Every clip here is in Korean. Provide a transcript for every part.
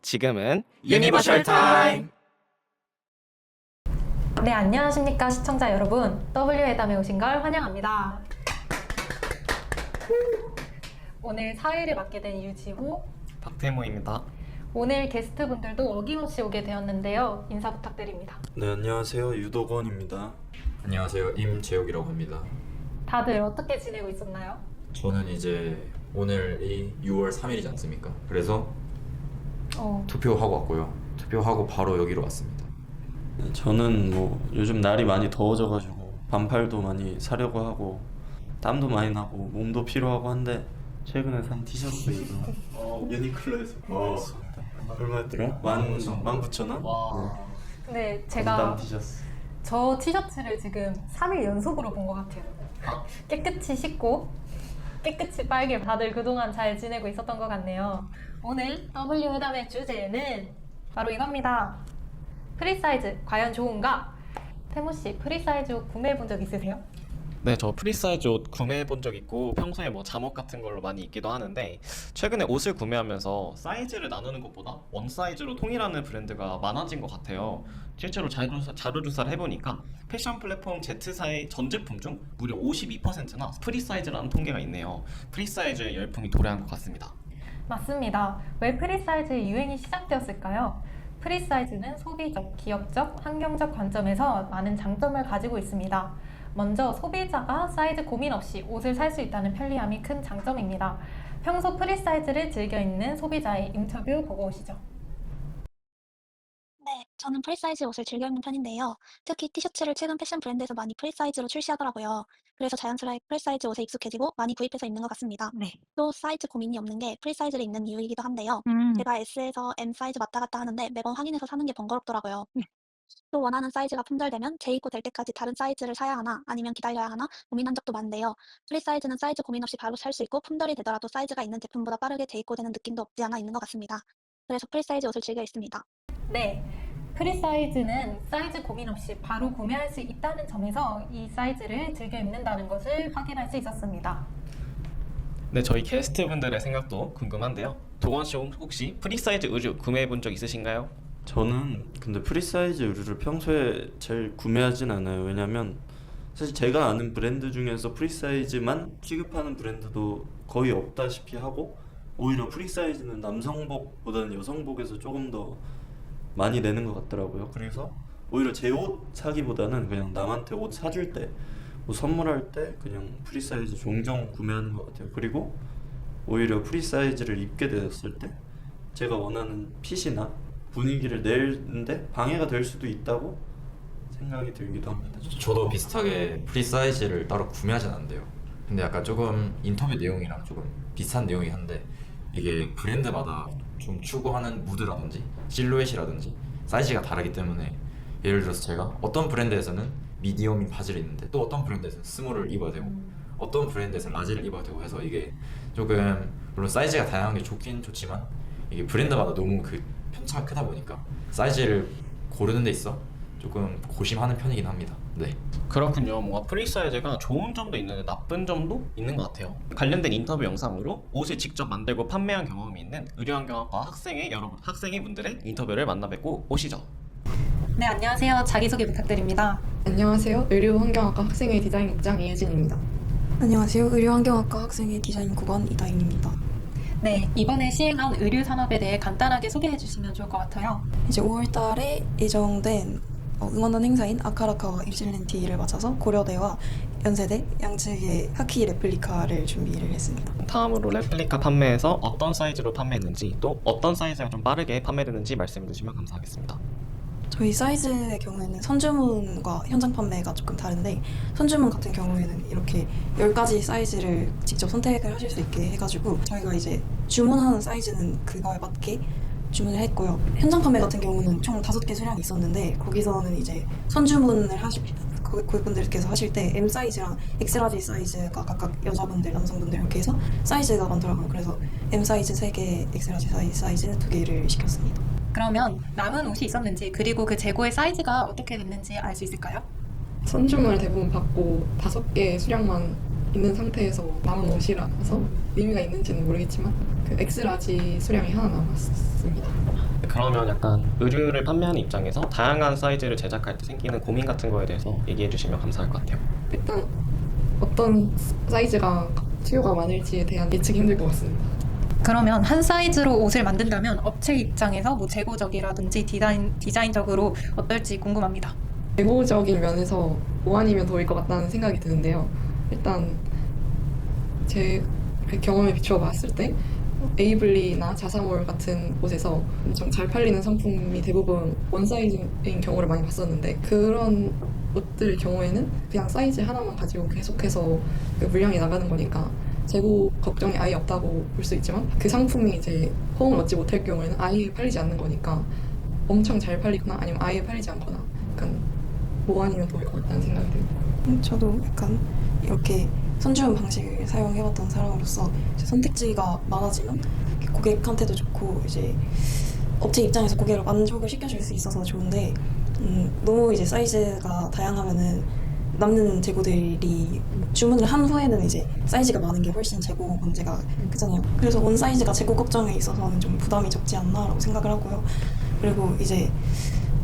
지금은 유니버셜 타임! 네, 안녕하십니까 시청자 여러분. W회담에 오신 걸 환영합니다. 오늘 사회를 맡게 된 유지호, 박태모입니다. 오늘 게스트분들도 어김없이 오게 되었는데요. 인사 부탁드립니다. 네, 안녕하세요. 유도건입니다. 안녕하세요. 임재욱이라고 합니다. 다들 어떻게 지내고 있었나요? 저는 이제 오늘이 6월 3일이지 않습니까? 그래서 투표하고 왔고요. 투표하고 바로 여기로 왔습니다. 네, 저는 뭐 요즘 날이 많이 더워져가지고 반팔도 많이 사려고 하고 땀도 많이 나고 몸도 피로하고 한데 최근에 산 티셔츠 이거 유니클로에서 구매했습니다. 얼마였더라? 19,000원? 근데 네, 제가 건담 티셔츠. 저 티셔츠를 지금 3일 연속으로 본 것 같아요. 깨끗이 씻고 깨끗이 빨게 다들 그동안 잘 지내고 있었던 것 같네요. 오늘 W회담의 주제는 바로 이겁니다. 프리사이즈 과연 좋은가? 태모씨, 프리사이즈 옷 구매해 본 적 있으세요? 네, 저 프리사이즈 옷 구매해 본 적 있고 평소에 뭐 잠옷 같은 걸로 많이 입기도 하는데 최근에 옷을 구매하면서 사이즈를 나누는 것보다 원 사이즈로 통일하는 브랜드가 많아진 것 같아요. 실제로 자료조사를 해보니까 패션 플랫폼 Z사의 전 제품 중 무려 52%나 프리사이즈라는 통계가 있네요. 프리사이즈의 열풍이 도래한 것 같습니다. 맞습니다. 왜 프리사이즈의 유행이 시작되었을까요? 프리사이즈는 소비적, 기업적, 환경적 관점에서 많은 장점을 가지고 있습니다. 먼저 소비자가 사이즈 고민 없이 옷을 살 수 있다는 편리함이 큰 장점입니다. 평소 프리사이즈를 즐겨 입는 소비자의 인터뷰 보고 오시죠. 네, 저는 프리사이즈 옷을 즐겨 입는 편인데요. 특히 티셔츠를 최근 패션 브랜드에서 많이 프리사이즈로 출시하더라고요. 그래서 자연스레 프리사이즈 옷에 익숙해지고 많이 구입해서 입는 것 같습니다. 네. 또 사이즈 고민이 없는 게 프리사이즈를 입는 이유이기도 한데요. 제가 S에서 M 사이즈 왔다 갔다 하는데 매번 확인해서 사는 게 번거롭더라고요. 또 원하는 사이즈가 품절되면 재입고 될 때까지 다른 사이즈를 사야 하나 아니면 기다려야 하나 고민한 적도 많은데요. 프리사이즈는 사이즈 고민 없이 바로 살 수 있고 품절이 되더라도 사이즈가 있는 제품보다 빠르게 재입고되는 느낌도 없지 않아 있는 것 같습니다. 그래서 프리사이즈 옷을 즐겨 입습니다. 네. 프리사이즈는 사이즈 고민 없이 바로 구매할 수 있다는 점에서 이 사이즈를 즐겨 입는다는 것을 확인할 수 있었습니다. 네, 저희 게스트분들의 생각도 궁금한데요. 도건 씨 혹시 프리사이즈 의류 구매해 본 적 있으신가요? 저는 근데 프리사이즈 의류를 평소에 잘 구매하진 않아요. 왜냐면 사실 제가 아는 브랜드 중에서 프리사이즈만 취급하는 브랜드도 거의 없다시피 하고 오히려 프리사이즈는 남성복보다는 여성복에서 조금 더 많이 내는 것 같더라고요. 그래서 오히려 제 옷 사기보다는 그냥 남한테 옷 사줄 때, 뭐 선물할 때 그냥 프리사이즈 종종 구매하는 것 같아요. 그리고 오히려 프리사이즈를 입게 되었을 때 제가 원하는 핏이나 분위기를 내는데 방해가 될 수도 있다고 생각이 들기도 합니다. 저도 비슷하게 프리사이즈를 따로 구매하진 않는데요. 근데 약간 조금 인터뷰 내용이랑 조금 비슷한 내용이 한데 이게 브랜드마다 좀 추구하는 무드라든지 실루엣이라든지 사이즈가 다르기 때문에 예를 들어서 제가 어떤 브랜드에서는 미디엄인 바지를 입는데 또 어떤 브랜드에서는 스몰을 입어야 되고 어떤 브랜드에서는 라지를 입어야 되고 해서 이게 조금 물론 사이즈가 다양한 게 좋긴 좋지만 이게 브랜드마다 너무 그 편차가 크다 보니까 사이즈를 고르는 데 있어 조금 고심하는 편이긴 합니다. 네. 그렇군요. 뭔가 프리사이즈가 좋은 점도 있는데 나쁜 점도 있는 것 같아요. 관련된 인터뷰 영상으로 옷을 직접 만들고 판매한 경험이 있는 의류환경학과 학생의 분들의 인터뷰를 만나뵙고 오시죠. 네, 안녕하세요. 자기소개 부탁드립니다. 안녕하세요. 의료환경학과 학생회 디자인국장 이혜진입니다. 안녕하세요. 의료환경학과 학생의 디자인국원 이다인입니다. 네, 이번에 시행한 의류 산업에 대해 간단하게 소개해 주시면 좋을 것 같아요. 이제 5월달에 예정된 응원단 행사인 아카라카와 입실렌티를 맞춰서 고려대와 연세대 양측의 하키 레플리카를 준비를 했습니다. 다음으로 레플리카 판매에서 어떤 사이즈로 판매했는지 또 어떤 사이즈가 좀 빠르게 판매되는지 말씀해 주시면 감사하겠습니다. 저희 사이즈의 경우에는 선주문과 현장 판매가 조금 다른데 선주문 같은 경우에는 이렇게 10가지 사이즈를 직접 선택을 하실 수 있게 해가지고 저희가 이제 주문하는 사이즈는 그거에 맞게 주문을 했고요. 현장 판매 같은 경우는 총 5개 수량이 있었는데 거기서는 이제 선주문을 고객분들께서 하실 때 M 사이즈랑 엑스라지 사이즈가 각각 여자분들, 남성분들 이렇게 해서 사이즈가 많더라고요. 그래서 M 사이즈 3개, 엑스라지 사이즈 2개를 시켰습니다. 그러면 남은 옷이 있었는지 그리고 그 재고의 사이즈가 어떻게 됐는지 알 수 있을까요? 선주문을 대부분 받고 5개 수량만 있는 상태에서 남은 옷이라서 의미가 있는지는 모르겠지만 그 X라지 수량이 하나 남았습니다. 그러면 약간 의류를 판매하는 입장에서 다양한 사이즈를 제작할 때 생기는 고민 같은 거에 대해서 얘기해 주시면 감사할 것 같아요. 일단 어떤 사이즈가 수요가 많을지에 대한 예측이 힘들 것 같습니다. 그러면 한 사이즈로 옷을 만든다면 업체 입장에서 뭐 재고적이라든지 디자인적으로 어떨지 궁금합니다. 재고적인 면에서 5 아니면 더일 것 같다는 생각이 드는데요. 일단 제 경험에 비추어 봤을 때 에이블리나 자사몰 같은 곳에서 엄청 잘 팔리는 상품이 대부분 원 사이즈인 경우를 많이 봤었는데, 그런 옷들의 경우에는 그냥 사이즈 하나만 가지고 계속해서 그 물량이 나가는 거니까 재고 걱정이 아예 없다고 볼 수 있지만, 그 상품이 이제 호응을 얻지 못할 경우에는 아예 팔리지 않는 거니까 엄청 잘 팔리거나 아니면 아예 팔리지 않거나 약간 뭐 아니면 도일 것 같다는 생각이 듭니다. 저도 약간 이렇게 선주문 방식을 사용해봤던 사람으로서 이제 선택지가 많아지면 고객한테도 좋고 이제 업체 입장에서 고객을 만족을 시켜줄 수 있어서 좋은데, 너무 이제 사이즈가 다양하면은 남는 재고들이 주문을 한 후에는 이제 사이즈가 많은 게 훨씬 재고 문제가 크잖아요. 그래서 원 사이즈가 재고 걱정에 있어서는 좀 부담이 적지 않나라고 생각을 하고요. 그리고 이제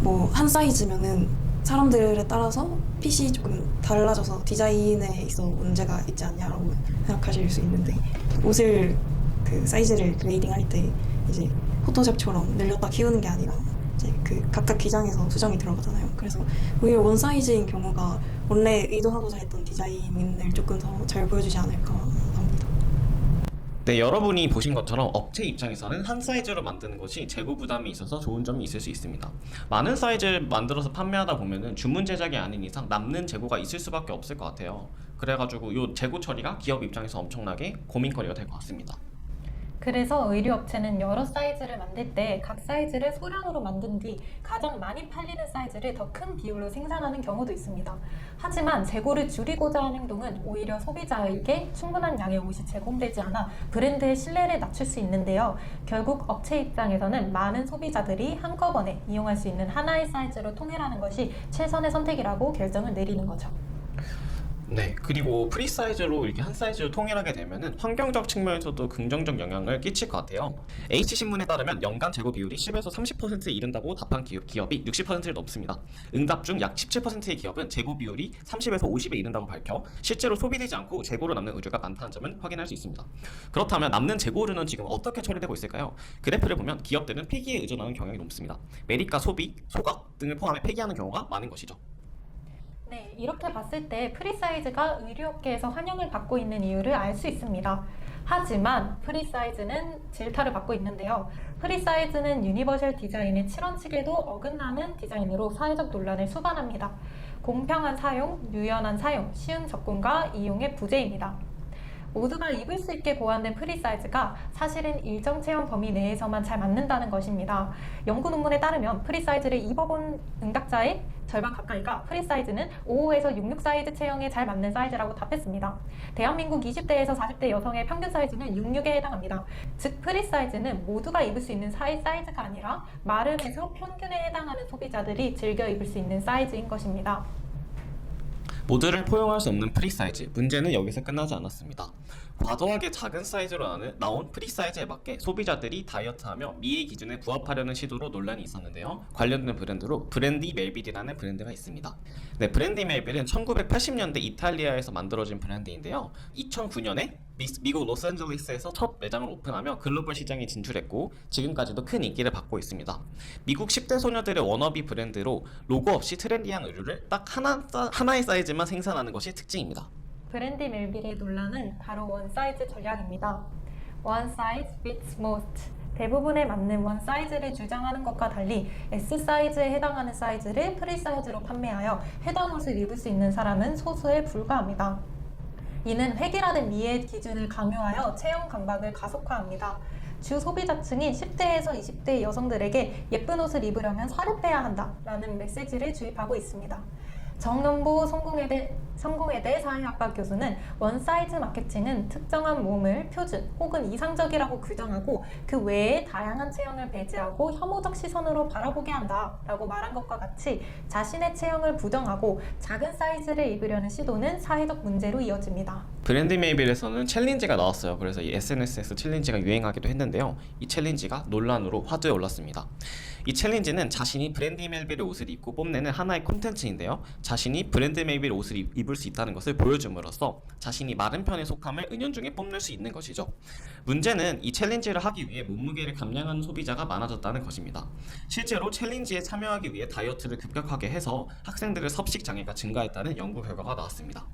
뭐 한 사이즈면은 사람들에 따라서 핏이 조금 달라져서 디자인에 있어 문제가 있지 않냐라고 생각하실 수 있는데, 옷을 그 사이즈를 그레이딩 할 때 이제 포토샵처럼 늘렸다 키우는 게 아니라 이제 그 각각 기장에서 수정이 들어가잖아요. 그래서 오히려 원 사이즈인 경우가 원래 의도하고자 했던 디자인을 조금 더 잘 보여주지 않을까 합니다. 네, 여러분이 보신 것처럼 업체 입장에서는 한 사이즈로 만드는 것이 재고 부담이 있어서 좋은 점이 있을 수 있습니다. 많은 사이즈를 만들어서 판매하다 보면은 주문 제작이 아닌 이상 남는 재고가 있을 수밖에 없을 것 같아요. 그래가지고 이 재고 처리가 기업 입장에서 엄청나게 고민거리가 될 것 같습니다. 그래서 의류업체는 여러 사이즈를 만들 때 각 사이즈를 소량으로 만든 뒤 가장 많이 팔리는 사이즈를 더 큰 비율로 생산하는 경우도 있습니다. 하지만 재고를 줄이고자 하는 행동은 오히려 소비자에게 충분한 양의 옷이 제공되지 않아 브랜드의 신뢰를 낮출 수 있는데요. 결국 업체 입장에서는 많은 소비자들이 한꺼번에 이용할 수 있는 하나의 사이즈로 통일하는 것이 최선의 선택이라고 결정을 내리는 거죠. 네, 그리고 프리사이즈로 이렇게 한 사이즈로 통일하게 되면은 환경적 측면에서도 긍정적 영향을 끼칠 것 같아요. H신문에 따르면 연간 재고 비율이 10에서 30%에 이른다고 답한 기업이 60%를 넘습니다. 응답 중 약 17%의 기업은 재고 비율이 30에서 50에 이른다고 밝혀 실제로 소비되지 않고 재고로 남는 의류가 많다는 점을 확인할 수 있습니다. 그렇다면 남는 재고류는 지금 어떻게 처리되고 있을까요? 그래프를 보면 기업들은 폐기에 의존하는 경향이 높습니다. 매립과 소비, 소각 등을 포함해 폐기하는 경우가 많은 것이죠. 네, 이렇게 봤을 때 프리사이즈가 의류업계에서 환영을 받고 있는 이유를 알 수 있습니다. 하지만 프리사이즈는 질타를 받고 있는데요. 프리사이즈는 유니버셜 디자인의 7원칙에도 어긋나는 디자인으로 사회적 논란을 수반합니다. 공평한 사용, 유연한 사용, 쉬운 접근과 이용의 부재입니다. 모두가 입을 수 있게 고안된 프리사이즈가 사실은 일정 체형 범위 내에서만 잘 맞는다는 것입니다. 연구 논문에 따르면 프리사이즈를 입어본 응답자의 절반 가까이가 프리사이즈는 55에서 66 사이즈 체형에 잘 맞는 사이즈라고 답했습니다. 대한민국 20대에서 40대 여성의 평균 사이즈는 66에 해당합니다. 즉 프리사이즈는 모두가 입을 수 있는 사이즈가 아니라 마름에서 평균에 해당하는 소비자들이 즐겨 입을 수 있는 사이즈인 것입니다. 모두를 포용할 수 없는 프리사이즈, 문제는 여기서 끝나지 않았습니다. 과도하게 작은 사이즈로 나온 프리사이즈에 맞게 소비자들이 다이어트하며 미의 기준에 부합하려는 시도로 논란이 있었는데요. 관련된 브랜드로 브랜디 멜빌이라는 브랜드가 있습니다. 네, 브랜디 멜빌은 1980년대 이탈리아에서 만들어진 브랜드인데요. 2009년에 미국 로스앤젤레스에서 첫 매장을 오픈하며 글로벌 시장에 진출했고 지금까지도 큰 인기를 받고 있습니다. 미국 10대 소녀들의 워너비 브랜드로 로고 없이 트렌디한 의류를 딱 하나의 사이즈만 생산하는 것이 특징입니다. 브랜디 멜빌의 논란은 바로 원 사이즈 전략입니다. One size fits most. 대부분에 맞는 원 사이즈를 주장하는 것과 달리 S 사이즈에 해당하는 사이즈를 프리 사이즈로 판매하여 해당 옷을 입을 수 있는 사람은 소수에 불과합니다. 이는 획일화된 미의 기준을 강요하여 체형 강박을 가속화합니다. 주 소비자층인 10대에서 20대 여성들에게 예쁜 옷을 입으려면 살을 빼야 한다라는 메시지를 주입하고 있습니다. 정연보 성공회대 사회학과 교수는 원사이즈 마케팅은 특정한 몸을 표준 혹은 이상적이라고 규정하고 그 외에 다양한 체형을 배제하고 혐오적 시선으로 바라보게 한다라고 말한 것과 같이 자신의 체형을 부정하고 작은 사이즈를 입으려는 시도는 사회적 문제로 이어집니다. 브랜드 메이빌에서는 챌린지가 나왔어요. 그래서 이 SNS에서 챌린지가 유행하기도 했는데요. 이 챌린지가 논란으로 화두에 올랐습니다. 이 챌린지는 자신이 브랜드 메이빌의 옷을 입고 뽐내는 하나의 콘텐츠인데요. 자신이 브랜드 메이빌 옷을 입을 수 있다는 것을 보여줌으로써 자신이 마른 편의 속함을 은연중에 뽐낼 수 있는 것이죠. 문제는 이 챌린지를 하기 위해 몸무게를 감량하는 소비자가 많아졌다는 것입니다. 실제로 챌린지에 참여하기 위해 다이어트를 급격하게 해서 학생들의 섭식 장애가 증가했다는 연구 결과가 나왔습니다.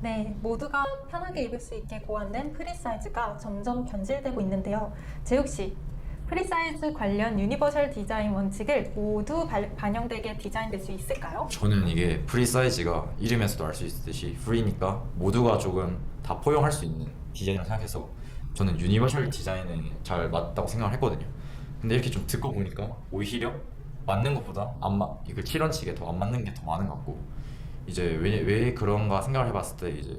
네, 모두가 편하게 입을 수 있게 고안된 프리사이즈가 점점 변질되고 있는데요. 재욱 씨, 프리사이즈 관련 유니버셜 디자인 원칙을 모두 반영되게 디자인될 수 있을까요? 저는 이게 프리사이즈가 이름에서도 알 수 있듯이 프리니까 모두가 조금 다 포용할 수 있는 디자인을 생각해서 저는 유니버셜 디자인에 잘 맞다고 생각을 했거든요. 근데 이렇게 좀 듣고 보니까 오히려 맞는 것보다 이거 실현치게 더 안 맞는 게 더 많은 것 같고, 이제 왜 그런가 생각을 해봤을 때 이제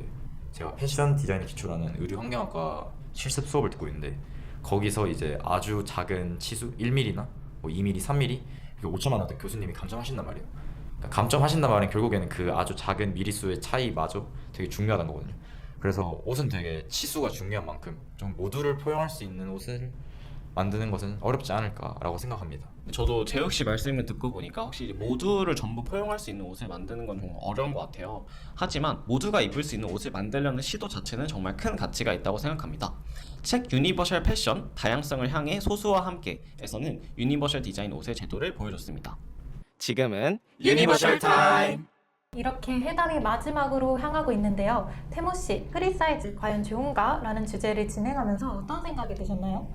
제가 패션 디자인에 기초라는 의류 환경학과 실습 수업을 듣고 있는데 거기서 이제 아주 작은 치수 1mm나 뭐 2mm, 3mm 5천만 원대 교수님이 감점하신단 말이에요. 그러니까 감점하신단 말은 결국에는 그 아주 작은 미리수의 차이마저 되게 중요하다는 거거든요. 그래서 옷은 되게 치수가 중요한 만큼 좀 모두를 포용할 수 있는 옷을 만드는 것은 어렵지 않을까라고 생각합니다. 저도 재욱 씨 말씀을 듣고 보니까 확실히 모두를 전부 포용할 수 있는 옷을 만드는 건 정말 어려운 것 같아요. 하지만 모두가 입을 수 있는 옷을 만들려는 시도 자체는 정말 큰 가치가 있다고 생각합니다. 책 유니버셜 패션, 다양성을 향해 소수와 함께에서는 유니버셜 디자인 옷의 제도를 보여줬습니다. 지금은 유니버셜 타임! 이렇게 회담이 마지막으로 향하고 있는데요. 태모 씨, 프리사이즈 과연 좋은가? 라는 주제를 진행하면서 어떤 생각이 드셨나요?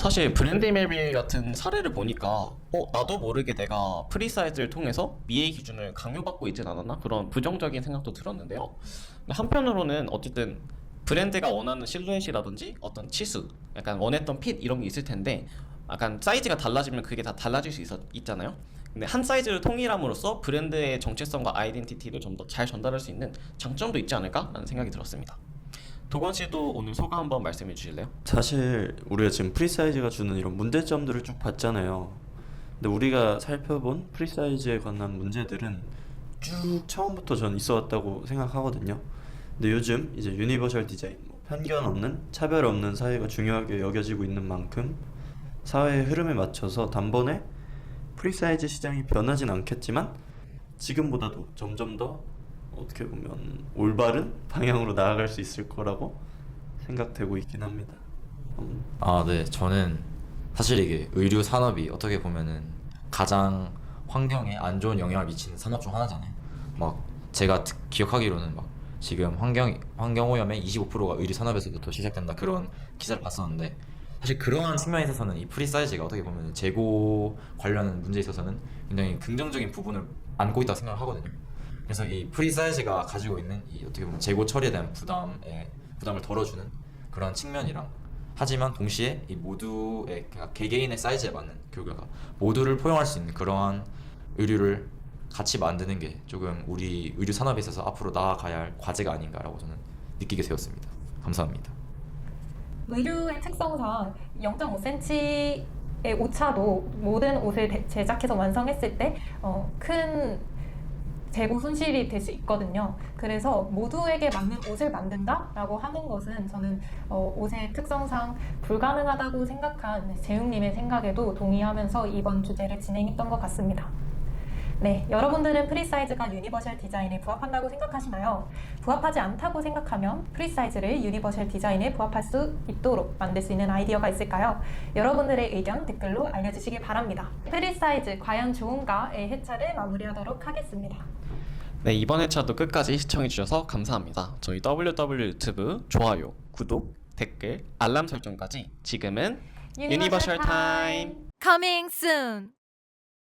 사실 브랜드 메이빌 같은 사례를 보니까 나도 모르게 내가 프리사이즈를 통해서 미의 기준을 강요받고 있진 않았나? 그런 부정적인 생각도 들었는데요. 근데 한편으로는 어쨌든 브랜드가 원하는 실루엣이라든지 어떤 치수, 약간 원했던 핏 이런 게 있을 텐데 약간 사이즈가 달라지면 그게 다 달라질 수 있잖아요. 근데 한 사이즈를 통일함으로써 브랜드의 정체성과 아이덴티티를 좀 더 잘 전달할 수 있는 장점도 있지 않을까라는 생각이 들었습니다. 도건 씨도 오늘 소감 한번 말씀해 주실래요? 사실 우리가 지금 프리사이즈가 주는 이런 문제점들을 쭉 봤잖아요. 근데 우리가 살펴본 프리사이즈에 관한 문제들은 쭉 처음부터 전 있어 왔다고 생각하거든요. 근데 요즘 이제 유니버셜 디자인, 편견 없는, 차별 없는 사회가 중요하게 여겨지고 있는 만큼 사회의 흐름에 맞춰서 단번에 프리사이즈 시장이 변하진 않겠지만 지금보다도 점점 더 어떻게 보면 올바른 방향으로 나아갈 수 있을 거라고 생각되고 있긴 합니다. 네. 저는 사실 이게 의류 산업이 어떻게 보면은 가장 환경에 안 좋은 영향을 미치는 산업 중 하나잖아요. 막 제가 기억하기로는 막 지금 환경 오염의 25%가 의류 산업에서부터 시작된다 그런 기사를 봤었는데, 사실 그러한 측면에 있어서는 이 프리사이즈가 어떻게 보면 재고 관련 문제에 있어서는 굉장히 긍정적인 부분을 안고 있다고 생각을 하거든요. 그래서 이 프리사이즈가 가지고 있는 이 어떻게 보면 재고 처리에 대한 부담을 덜어주는 그런 측면이랑, 하지만 동시에 이 모두의 그러니까 개개인의 사이즈에 맞는 결과가 모두를 포용할 수 있는 그러한 의류를 같이 만드는 게 조금 우리 의류 산업에 있어서 앞으로 나아가야 할 과제가 아닌가라고 저는 느끼게 되었습니다. 감사합니다. 의류의 특성상 0.5cm의 오차도 모든 옷을 제작해서 완성했을 때 큰 재고 손실이 될 수 있거든요. 그래서 모두에게 맞는 옷을 만든다라고 하는 것은 저는 옷의 특성상 불가능하다고 생각한 재욱님의 생각에도 동의하면서 이번 주제를 진행했던 것 같습니다. 네, 여러분들은 프리사이즈가 유니버셜 디자인에 부합한다고 생각하시나요? 부합하지 않다고 생각하면 프리사이즈를 유니버셜 디자인에 부합할 수 있도록 만들 수 있는 아이디어가 있을까요? 여러분들의 의견 댓글로 알려주시기 바랍니다. 프리사이즈 과연 좋은가의 회차를 마무리하도록 하겠습니다. 네, 이번 회차도 끝까지 시청해주셔서 감사합니다. 저희 WW 유튜브 좋아요, 구독, 댓글, 알람 설정까지 지금은 유니버셜 타임! Coming soon!